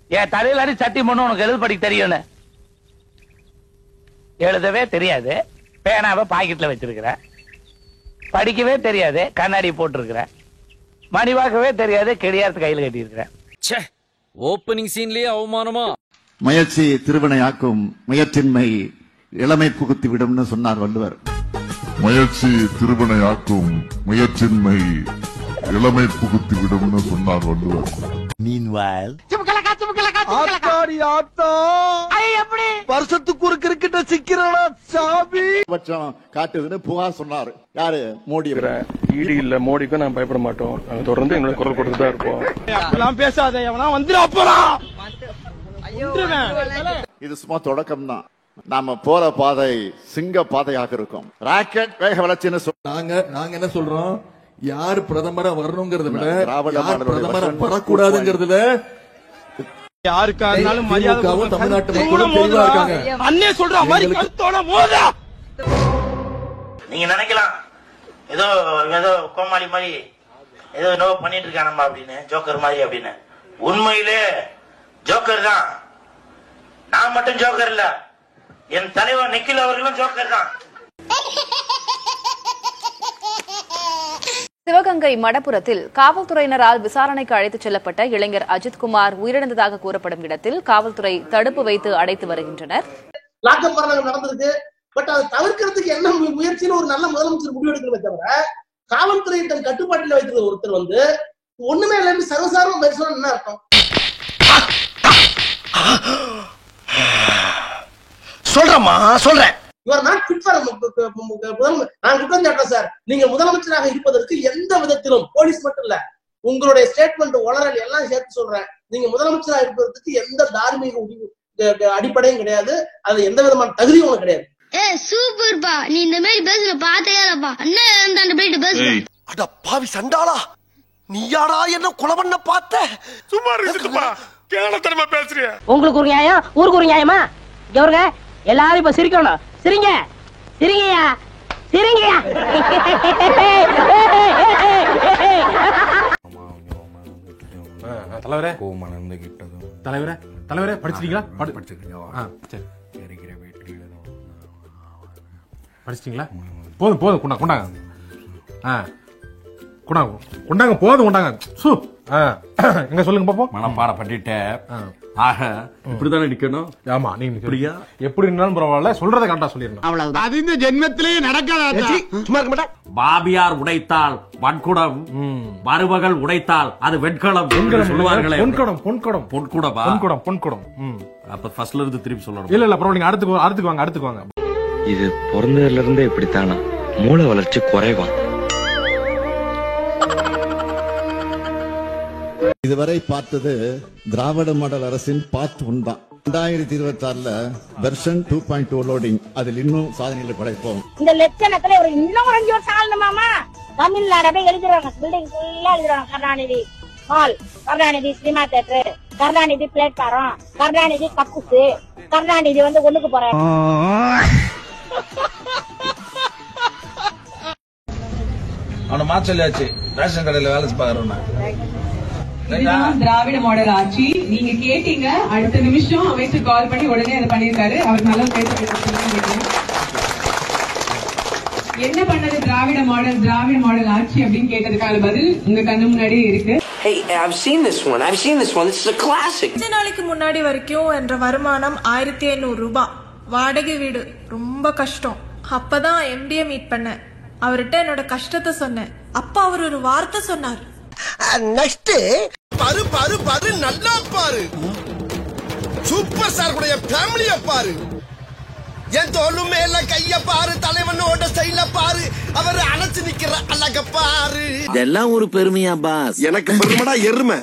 என் தலையில சட்டி மண்ணு உனக்கு எழுத படிக்க தெரியும்னு. எழுதவே தெரியாது, பேனாவை பாக்கெட்ல வச்சிருக்கிறேன். படிக்கவே தெரியாது, கண்ணாடி போட்டிருக்கிறேன். மணிவாக்கவே தெரியாது, கெடியாரத்து கையில் கட்டி இருக்கிறேன். ஓப்பனிங் சீன்லயே அவமானமா. முயற்சி திருவினையாக்கும், முயற்சின்மை இளமை புகுத்தி விடும்னு சொன்னார் வள்ளுவர். முயற்சி திருவினையாக்கும், முயற்சின்மை இளமை புகுத்தி விடும்னு சொன்னார் வள்ளுவர். Meanwhile, வருஷத்துக்கு ஒரு கிரிக்கெட்ட சிக்கிறா சாமி பட்சம் காட்டுதுன்னு புகார் சொன்னார். யாரு? மோடி. ஈடி இல்ல, மோடிக்கும் நான் பயப்பட மாட்டோம். நாங்க தொடர்ந்து எங்களோட குரல் கொடுத்துதான் இருப்போம். அப்படிலாம் பேசாத, எவனா வந்துடா போறான். இது சும்மா தொடக்கம் தான். நாம போற பாதை சிங்க பாதையாக இருக்கும். ராக்கெட் வேக வளர்ச்சின்னு நாங்க என்ன சொல்றோம்? யார் பிரதமரா வரணுங்கிறத விட திராவிட யார் பிரதமரா வரக்கூடாதுங்கிறதுல யாருக்கா இருந்தாலும் மரியாதை தமிழ்நாட்டு மக்களும் தெளிவா இருக்காங்க. அண்ணே சொல்ற மாதிரி கருத்தோட மோதா. நீங்க நினைக்கலாம் ஏதோ ஏதோ கோமாளி மாதிரி ஏதோ நோ பண்ணிட்டு இருக்கானம்மா அப்படின்னு, ஜோக்கர் மாதிரி அப்படின்னு. உண்மையிலே ஜோக்கர் தான். நான் மட்டும் ஜோக்கர் இல்ல, என் தலைவர் நிக்கில் அவர்களும் ஜோக்கர் தான். சிவகங்கை மடப்புரத்தில் காவல்துறையினரால் விசாரணைக்கு அழைத்துச் செல்லப்பட்ட இளைஞர் அஜித்குமார் உயிரிழந்ததாக கூறப்படும் இடத்தில் காவல்துறை தடுப்பு வைத்து அடைத்து வருகின்றனர். நடந்திருக்கு. பட் அதை தவிர்க்கிறதுக்கு என்ன முயற்சின்னு ஒரு நல்ல முதலமைச்சர் முடிவெடுக்கிறத தவிர காவல்துறை தன் கட்டுப்பாட்டில் வைத்திருந்த ஒருத்தர் வந்து ஒண்ணுமே இல்லைன்னு சர்வசாதாரண பேசணும் என்ன அர்த்தம்? சொல்றமா சொல்றேன். நான் குற்றம் சாட்டுறேன் சார். நீங்க முதலமைச்சராக இருப்பதற்கு எந்த விதத்திலும், போலீஸ் மட்டும் இல்ல, உங்களுடைய ஸ்டேட்மெண்ட் உளறல் எல்லாம் சேர்த்து சொல்றேன், நீங்க முதலமைச்சராக இருப்பதற்கு எந்த தார்மீக அடிப்படையும் கிடையாது. அது எந்த விதமான தகுதியும் உனக்கு கிடையாது. சூப்பர்பா, நீ இந்த மாதிரி பேசுற பாத்தையாப்பா. அட பாவி சண்டாளா, நீயாடா என்ன கொலை பண்ண பார்த்த? சும்மா இருக்குப்பா, கேவலத்தனமா பேசுறிய. உங்களுக்கு ஒரு நியாயம், ஊருக்கு ஒரு நியாயமா? இவருங்க எல்லாரும் இப்ப சிரிக்கணும். சிரிங்க சிரிங்கயா சிரிங்கயா. தலைவரே தலைவரே தலைவரே படிச்சிட்டீங்களா? படிச்சிட்டீங்களா? போதும் போதும், கொண்டாங்க கொண்டாங்க போதும் கொண்டாங்க. எங்க சொல்லுங்க பாப்போம். மனப்பாட பண்ணிட்டேன். ஆக இப்படிதானே நிக்கணும். ஆமா, நீங்க எப்படி இருந்தாலும் பரவாயில்ல, சொல்றதை கரெக்டா சொல்லிடணும். அது இந்த ஜென்மத்திலேயே நடக்காத. சும்மா இருக்க மாட்டேன். பாபியார் உடைத்தால் வன்குடம், மருமகள் உடைத்தால் அது வெண்கலம் சொல்லுவார்களே. பொன்குடம் பொன்குடம் பொன்குடமா? பொன்குடம் பொன்குடம். அப்ப ஃபர்ஸ்ட்ல இருந்து திருப்பி சொல்லணும். இல்ல இல்ல பரவாயில்ல, நீங்க அடுத்துக்கு வாங்க. இது பிறந்ததுல இருந்தே இப்படித்தானா? மூளை வளர்ச்சி குறைவா? இதுவரை பார்த்தது திராவிட மாடல் அரசின் பார்ட் 1 தான். 2026 வெர்ஷன் 2.2 லோடிங். அதில் இன்னும் சாதனைகளை படைப்போம். இந்த லட்சணத்துல ஒரு இன்னும் 5 வருஷம் ஆகணுமாமா? தமிழ்நாடே எழுதிடுவாங்க, பில்டிங் ஃபுல்லா எழுதிடுவாங்க. Karunanidhi hall, Karunanidhi cinema theatre, Karunanidhi platform, Karunanidhi கக்கூசு, கருணாநிதி வந்து ஒண்ணுக்கு போறாரு. அவனை மாச்சொல்லியாச்சு, ரேஷன் கடையில வேலை பாக்குறோம்னா. திராவிட மாடல் ஆட்சி நீங்க கேட்டீங்க, அடுத்த நிமிஷம் அமைச்சர் கால் பண்ணி உடனே அதை பண்ணிருக்காரு. அவர் நல்லா பேச. என்ன பண்ணது திராவிட மாடல் ஆட்சி அப்படின்னு கேட்டதுக்கான பதில் உங்க கண்ணு முன்னாடியே இருக்கு. Hey, I've seen this one. This is a classic. 5 நாளைக்கு முன்னாடி வரைக்கும் என்ற வருமானம் 1500 ரூபாய். வாடகை வீடு, ரொம்ப கஷ்டம். அப்பதான் எம்டியை மீட் பண்ணேன். அவர்கிட்ட என்னோட கஷ்டத்தை சொன்னேன். அப்ப அவர் ஒரு வார்த்தை சொன்னார். நெக்ஸ்ட் பாரு பாரு பாரு, நல்லா பாரு, சூப்பர் ஸ்டார் கூட ஃபேமிலிய பாரு, என் தோளு மேல கைய பாரு, தலைவனோட ஸ்டைல பாரு, அவர் அணைச்சு நிக்கிற அழக பாரு. இதெல்லாம் ஒரு பெருமையா பாஸ்? எனக்கு பெருமைடா எருமை.